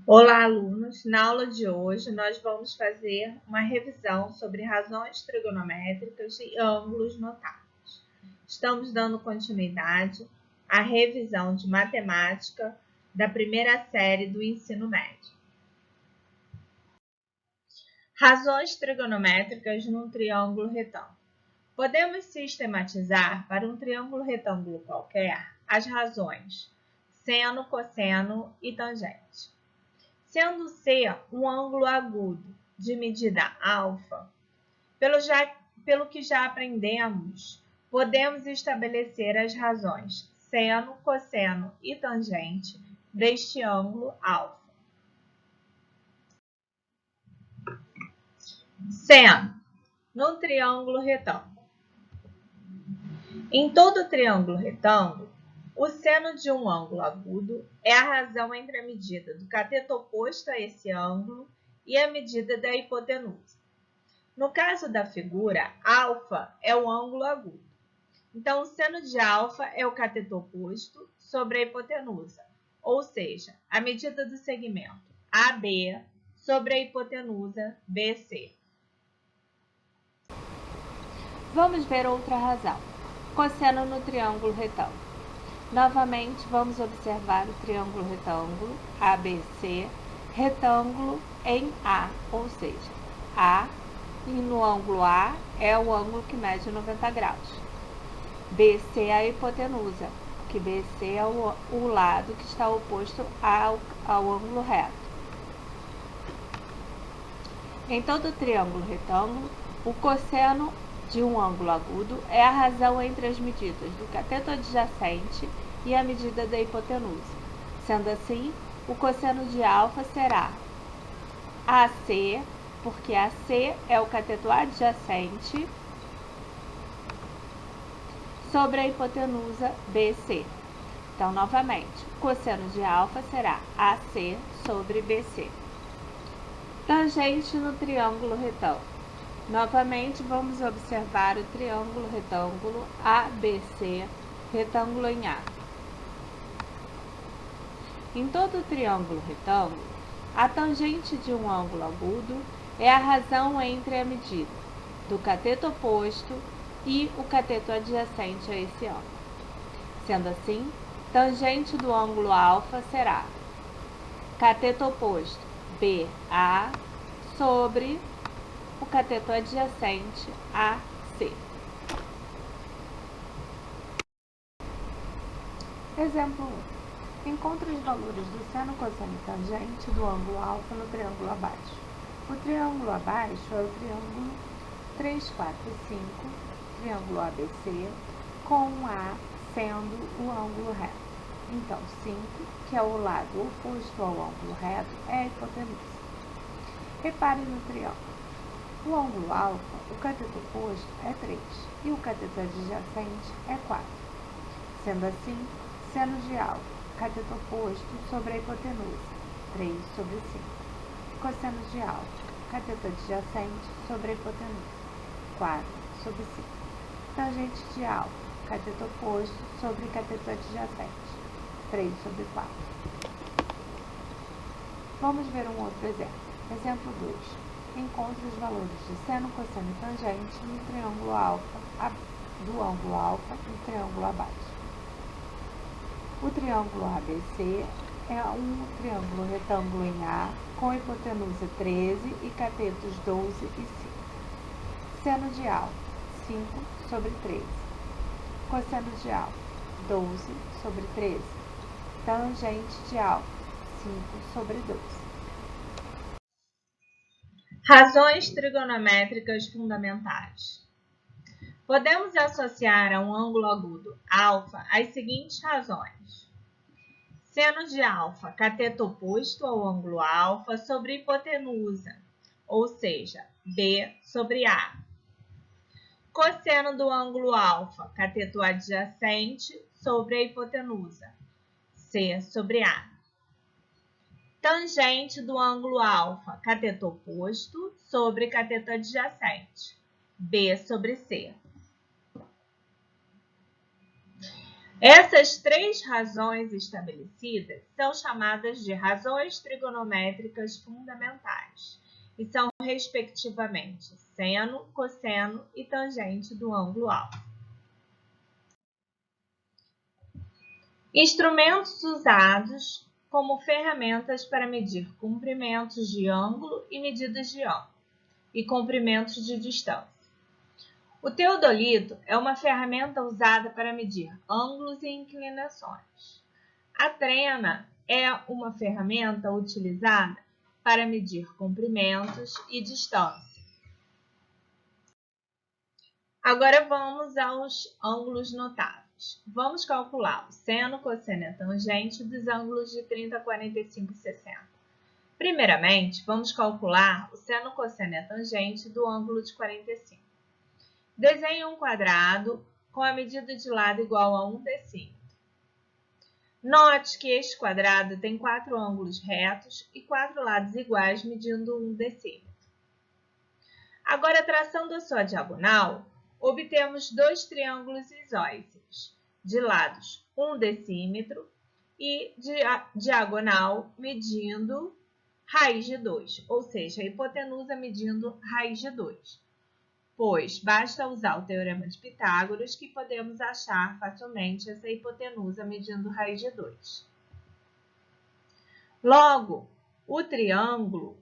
Olá, alunos! Na aula de hoje, nós vamos fazer uma revisão sobre razões trigonométricas e ângulos notáveis. Estamos dando continuidade à revisão de matemática da primeira série do ensino médio. Razões trigonométricas num triângulo retângulo. Podemos sistematizar para um triângulo retângulo qualquer as razões seno, cosseno e tangente. Sendo C um ângulo agudo de medida alfa, pelo que já aprendemos, podemos estabelecer as razões seno, cosseno e tangente deste ângulo alfa. Seno, no triângulo retângulo. Em todo triângulo retângulo, o seno de um ângulo agudo é a razão entre a medida do cateto oposto a esse ângulo e a medida da hipotenusa. No caso da figura, alfa é o ângulo agudo. Então, o seno de alfa é o cateto oposto sobre a hipotenusa, ou seja, a medida do segmento AB sobre a hipotenusa BC. Vamos ver outra razão. Cosseno no triângulo retângulo. Novamente, vamos observar o triângulo retângulo ABC, retângulo em A, ou seja, A, e no ângulo A é o ângulo que mede 90 graus. BC é a hipotenusa, que BC é o lado que está oposto ao ângulo reto. Em todo triângulo retângulo, o cosseno de um ângulo agudo é a razão entre as medidas do cateto adjacente e a medida da hipotenusa. Sendo assim, o cosseno de alfa será AC, porque AC é o cateto adjacente, sobre a hipotenusa BC. Então, novamente, o cosseno de alfa será AC sobre BC. Tangente no triângulo retângulo. Novamente, vamos observar o triângulo retângulo ABC, retângulo em A. Em todo triângulo retângulo, a tangente de um ângulo agudo é a razão entre a medida do cateto oposto e o cateto adjacente a esse ângulo. Sendo assim, tangente do ângulo alfa será cateto oposto BA sobre o cateto adjacente AC. Exemplo 1. Encontre os valores do seno, cosseno e tangente do ângulo alfa no triângulo abaixo. O triângulo abaixo é o triângulo 3, 4 e 5, triângulo ABC, com A sendo o ângulo reto. Então, 5, que é o lado oposto ao ângulo reto, é a hipotenusa. Repare no triângulo. O ângulo alfa, o cateto oposto é 3 e o cateto adjacente é 4. Sendo assim, seno de alfa, cateto oposto sobre a hipotenusa, 3 sobre 5. Cosseno de alfa, cateto adjacente sobre a hipotenusa, 4 sobre 5. Tangente de alfa, cateto oposto sobre cateto adjacente, 3 sobre 4. Vamos ver um outro exemplo. Exemplo 2. Encontre os valores de seno, cosseno e tangente no triângulo alfa, do ângulo alfa no triângulo abaixo. O triângulo ABC é um triângulo retângulo em A, com hipotenusa 13 e catetos 12 e 5. Seno de alfa, 5 sobre 13. Cosseno de alfa, 12 sobre 13. Tangente de alfa, 5 sobre 12. Razões trigonométricas fundamentais. Podemos associar a um ângulo agudo alfa as seguintes razões. Seno de alfa, cateto oposto ao ângulo alfa sobre hipotenusa, ou seja, B sobre A. Cosseno do ângulo alfa, cateto adjacente sobre a hipotenusa, C sobre A. Tangente do ângulo alfa, cateto oposto sobre cateto adjacente, B sobre C. Essas três razões estabelecidas são chamadas de razões trigonométricas fundamentais e são, respectivamente, seno, cosseno e tangente do ângulo alfa. Instrumentos usados como ferramentas para medir comprimentos de ângulo e medidas de ângulo e comprimentos de distância. O teodolito é uma ferramenta usada para medir ângulos e inclinações. A trena é uma ferramenta utilizada para medir comprimentos e distância. Agora vamos aos ângulos notáveis. Vamos calcular o seno, cosseno e a tangente dos ângulos de 30, 45 e 60. Primeiramente, vamos calcular o seno, cosseno e a tangente do ângulo de 45. Desenhe um quadrado com a medida de lado igual a 1 decímetro. Note que este quadrado tem 4 ângulos retos e 4 lados iguais medindo 1 decímetro. Agora, traçando a sua diagonal, obtemos dois triângulos isósceles, de lados 1 decímetro e de diagonal medindo raiz de 2, ou seja, a hipotenusa medindo raiz de 2. Pois basta usar o teorema de Pitágoras que podemos achar facilmente essa hipotenusa medindo raiz de 2. Logo, o triângulo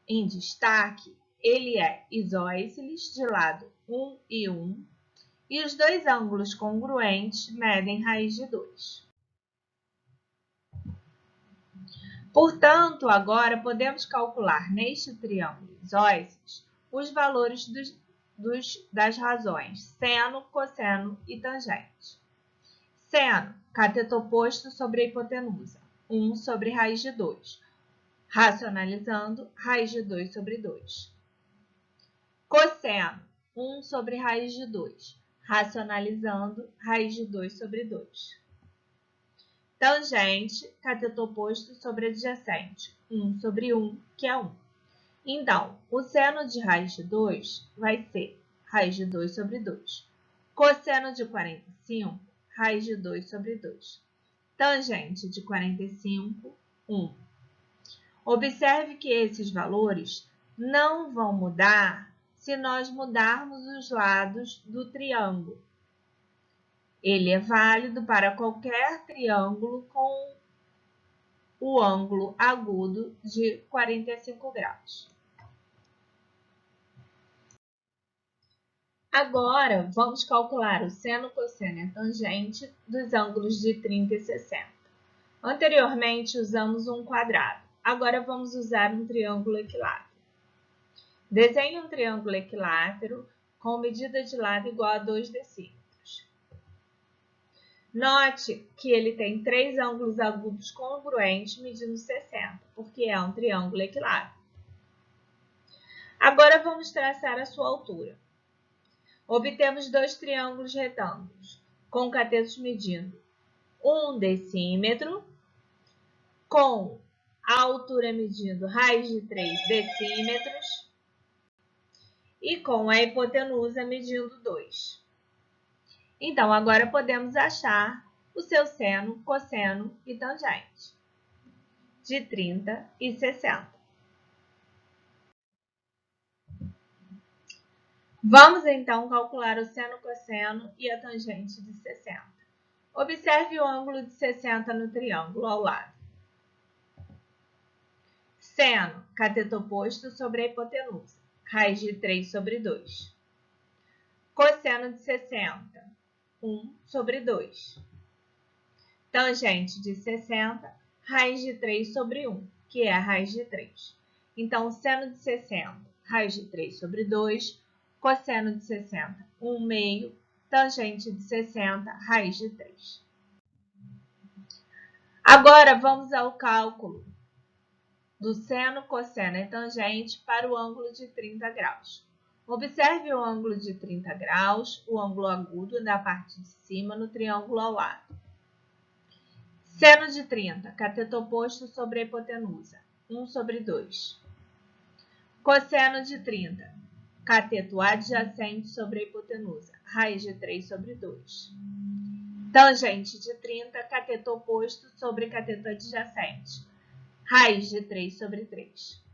em destaque, ele é isósceles de lado 1 e 1, e os dois ângulos congruentes medem raiz de 2. Portanto, agora podemos calcular neste triângulo isósceles os valores das razões seno, cosseno e tangente. Seno, cateto oposto sobre a hipotenusa, 1 sobre raiz de 2. Racionalizando, raiz de 2 sobre 2. Cosseno, 1 sobre raiz de 2. Racionalizando, raiz de 2 sobre 2. Tangente, cateto oposto sobre adjacente, 1 sobre 1, que é 1. Então, o seno de raiz de 2 vai ser raiz de 2 sobre 2. Cosseno de 45, raiz de 2 sobre 2. Tangente de 45, 1. Observe que esses valores não vão mudar se nós mudarmos os lados do triângulo. Ele é válido para qualquer triângulo com o ângulo agudo de 45 graus. Agora, vamos calcular o seno, cosseno e a tangente dos ângulos de 30 e 60. Anteriormente, usamos um quadrado. Agora, vamos usar um triângulo equilátero. Desenhe um triângulo equilátero com medida de lado igual a 2 decímetros. Note que ele tem 3 ângulos agudos congruentes medindo 60, porque é um triângulo equilátero. Agora, vamos traçar a sua altura. Obtemos dois triângulos retângulos, com catetos medindo 1 decímetro, com a altura medindo raiz de 3 decímetros e com a hipotenusa medindo 2. Então, agora podemos achar o seu seno, cosseno e tangente de 30 e 60. Vamos, então, calcular o seno, cosseno e a tangente de 60. Observe o ângulo de 60 no triângulo ao lado. Seno, cateto oposto sobre a hipotenusa, raiz de 3 sobre 2. Cosseno de 60, 1 sobre 2. Tangente de 60, raiz de 3 sobre 1, que é a raiz de 3. Então, seno de 60, raiz de 3 sobre 2. Cosseno de 60, 1 meio, tangente de 60, raiz de 3. Agora, vamos ao cálculo do seno, cosseno e tangente para o ângulo de 30 graus. Observe o ângulo de 30 graus, o ângulo agudo da parte de cima no triângulo ao lado. Seno de 30, cateto oposto sobre a hipotenusa, 1 sobre 2. Cosseno de 30, cateto adjacente sobre a hipotenusa, raiz de 3 sobre 2. Tangente de 30, cateto oposto sobre cateto adjacente. Raiz de 3 sobre 3.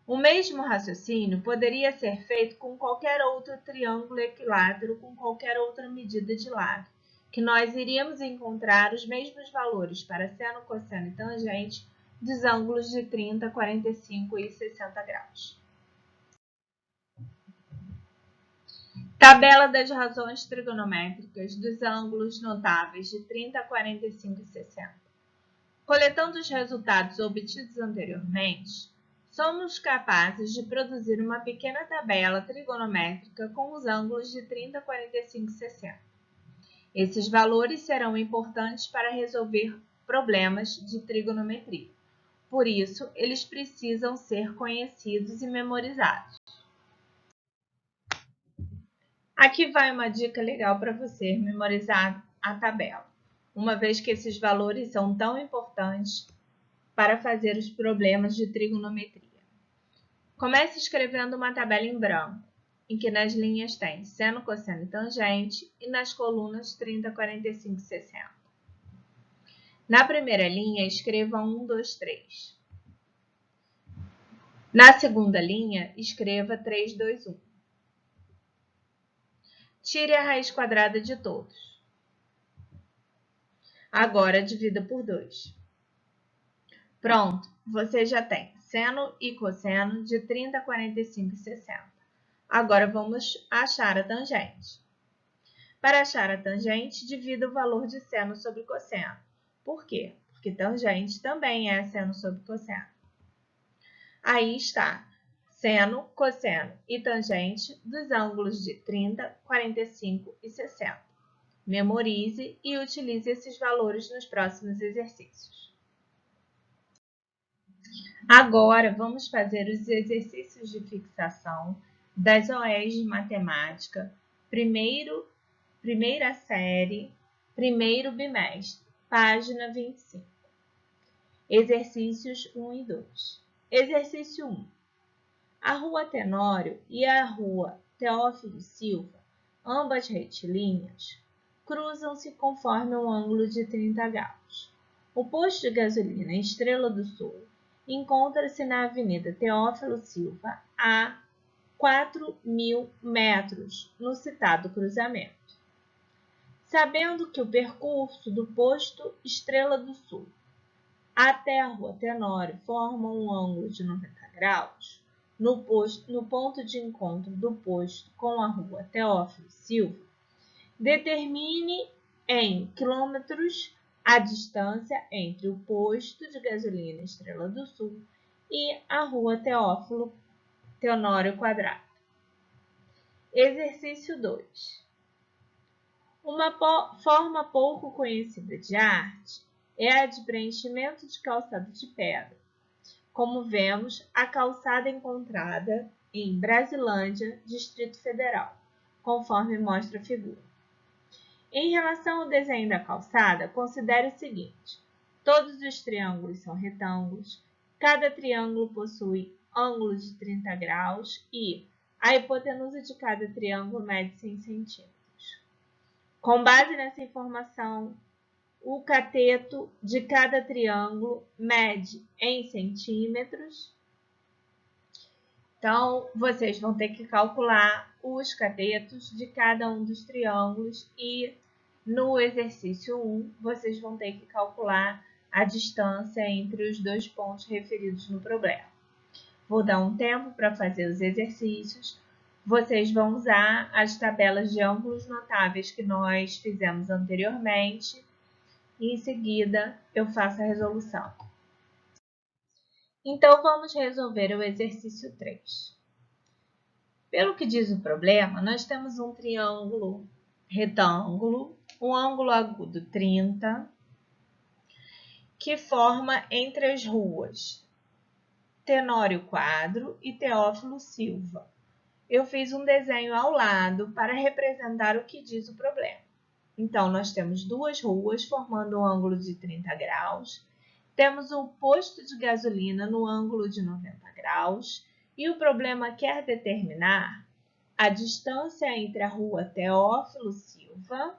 O mesmo raciocínio poderia ser feito com qualquer outro triângulo equilátero com qualquer outra medida de lado, que nós iríamos encontrar os mesmos valores para seno, cosseno e tangente dos ângulos de 30, 45 e 60 graus. Tabela das razões trigonométricas dos ângulos notáveis de 30, 45 e 60. Coletando os resultados obtidos anteriormente, somos capazes de produzir uma pequena tabela trigonométrica com os ângulos de 30, 45 e 60. Esses valores serão importantes para resolver problemas de trigonometria. Por isso, eles precisam ser conhecidos e memorizados. Aqui vai uma dica legal para você memorizar a tabela, uma vez que esses valores são tão importantes para fazer os problemas de trigonometria. Comece escrevendo uma tabela em branco, em que nas linhas tem seno, cosseno e tangente e nas colunas 30, 45 e 60. Na primeira linha, escreva 1, 2, 3. Na segunda linha, escreva 3, 2, 1. Tire a raiz quadrada de todos. Agora, divida por 2. Pronto, você já tem seno e cosseno de 30, 45 e 60. Agora, vamos achar a tangente. Para achar a tangente, divida o valor de seno sobre cosseno. Por quê? Porque tangente também é seno sobre cosseno. Aí está. Seno, cosseno e tangente dos ângulos de 30, 45 e 60. Memorize e utilize esses valores nos próximos exercícios. Agora, vamos fazer os exercícios de fixação das OEs de matemática, primeira série, primeiro bimestre, página 25. Exercícios 1 e 2. Exercício 1. A rua Tenório e a rua Teófilo Silva, ambas retilíneas, cruzam-se conforme um ângulo de 30 graus. O posto de gasolina Estrela do Sul encontra-se na Avenida Teófilo Silva a 4.000 metros no citado cruzamento. Sabendo que o percurso do posto Estrela do Sul até a rua Tenório forma um ângulo de 90 graus, no ponto de encontro do posto com a rua Teófilo Silva, determine em quilômetros a distância entre o posto de gasolina Estrela do Sul e a rua Teófilo Tenório Quadrado. Exercício 2. Uma forma pouco conhecida de arte é a de preenchimento de calçada de pedra. Como vemos, a calçada encontrada em Brasilândia, Distrito Federal, conforme mostra a figura. Em relação ao desenho da calçada, considere o seguinte: todos os triângulos são retângulos, cada triângulo possui ângulo de 30 graus e a hipotenusa de cada triângulo mede 100 centímetros. Com base nessa informação, o cateto de cada triângulo mede em centímetros. Então, vocês vão ter que calcular os catetos de cada um dos triângulos e no exercício 1, vocês vão ter que calcular a distância entre os dois pontos referidos no problema. Vou dar um tempo para fazer os exercícios. Vocês vão usar as tabelas de ângulos notáveis que nós fizemos anteriormente. E em seguida, eu faço a resolução. Então, vamos resolver o exercício 3. Pelo que diz o problema, nós temos um triângulo retângulo, um ângulo agudo 30, que forma entre as ruas Tenório Quadro e Teófilo Silva. Eu fiz um desenho ao lado para representar o que diz o problema. Então, nós temos duas ruas formando um ângulo de 30 graus, temos um posto de gasolina no ângulo de 90 graus e o problema quer determinar a distância entre a rua Teófilo Silva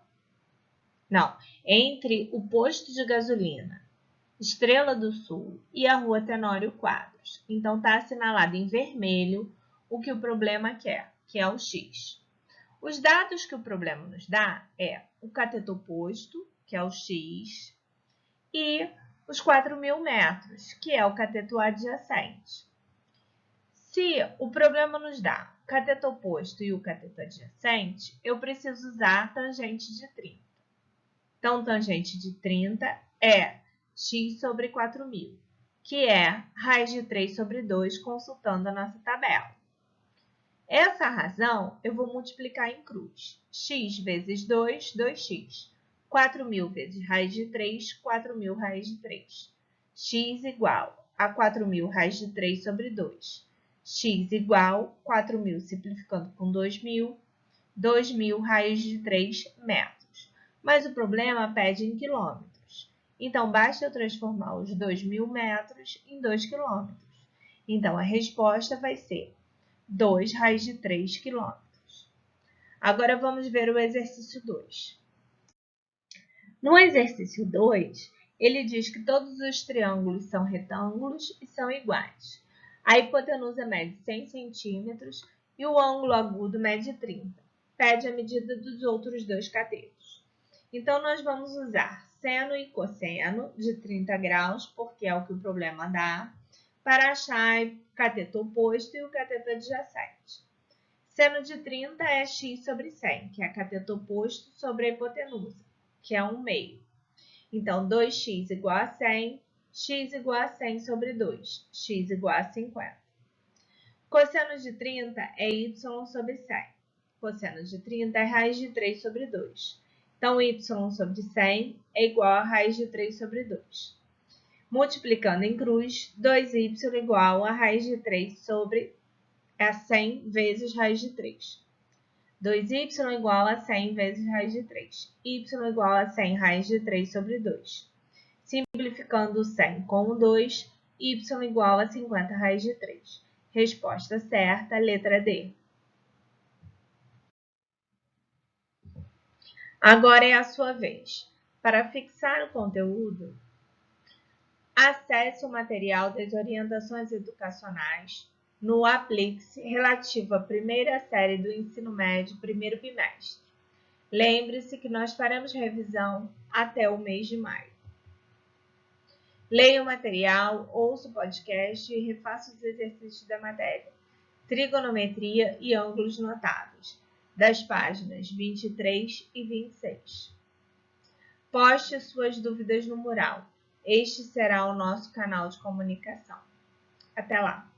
Não, entre o posto de gasolina Estrela do Sul e a Rua Tenório Quadros. Então, está assinalado em vermelho o que o problema quer, que é o X. Os dados que o problema nos dá é o cateto oposto, que é o X, e os 4.000 metros, que é o cateto adjacente. Se o problema nos dá o cateto oposto e o cateto adjacente, eu preciso usar tangente de 30. Então, tangente de 30 é x sobre 4.000, que é raiz de 3 sobre 2, consultando a nossa tabela. Essa razão eu vou multiplicar em cruz. X vezes 2, 2x. 4.000 vezes raiz de 3, 4.000 raiz de 3. X igual a 4.000 raiz de 3 sobre 2. X igual 4.000 simplificando com 2.000, 2.000 raiz de 3 metros. Mas o problema pede em quilômetros. Então, basta eu transformar os 2.000 metros em 2 quilômetros. Então, a resposta vai ser 2 raiz de 3 quilômetros. Agora, vamos ver o exercício 2. No exercício 2, ele diz que todos os triângulos são retângulos e são iguais. A hipotenusa mede 100 centímetros e o ângulo agudo mede 30. Pede a medida dos outros dois catetos. Então, nós vamos usar seno e cosseno de 30 graus, porque é o que o problema dá, para achar o cateto oposto e o cateto adjacente. Seno de 30 é x sobre 100, que é cateto oposto sobre a hipotenusa, que é 1 meio. Então, 2x igual a 100, x igual a 100 sobre 2, x igual a 50. Cosseno de 30 é y sobre 100. Cosseno de 30 é raiz de 3 sobre 2. Então, y sobre 100 é igual a raiz de 3 sobre 2. Multiplicando em cruz, 2y igual a raiz de 3 sobre 100 vezes raiz de 3. 2y igual a 100 vezes raiz de 3. Y igual a 100 raiz de 3 sobre 2. Simplificando 100 com 2, y igual a 50 raiz de 3. Resposta certa, letra D. Agora é a sua vez. Para fixar o conteúdo, acesse o material das orientações educacionais no Aplique-se relativo à primeira série do ensino médio, primeiro bimestre. Lembre-se que nós faremos revisão até o mês de maio. Leia o material, ouça o podcast e refaça os exercícios da matéria Trigonometria e ângulos notáveis, das páginas 23 e 26. Poste suas dúvidas no mural. Este será o nosso canal de comunicação. Até lá!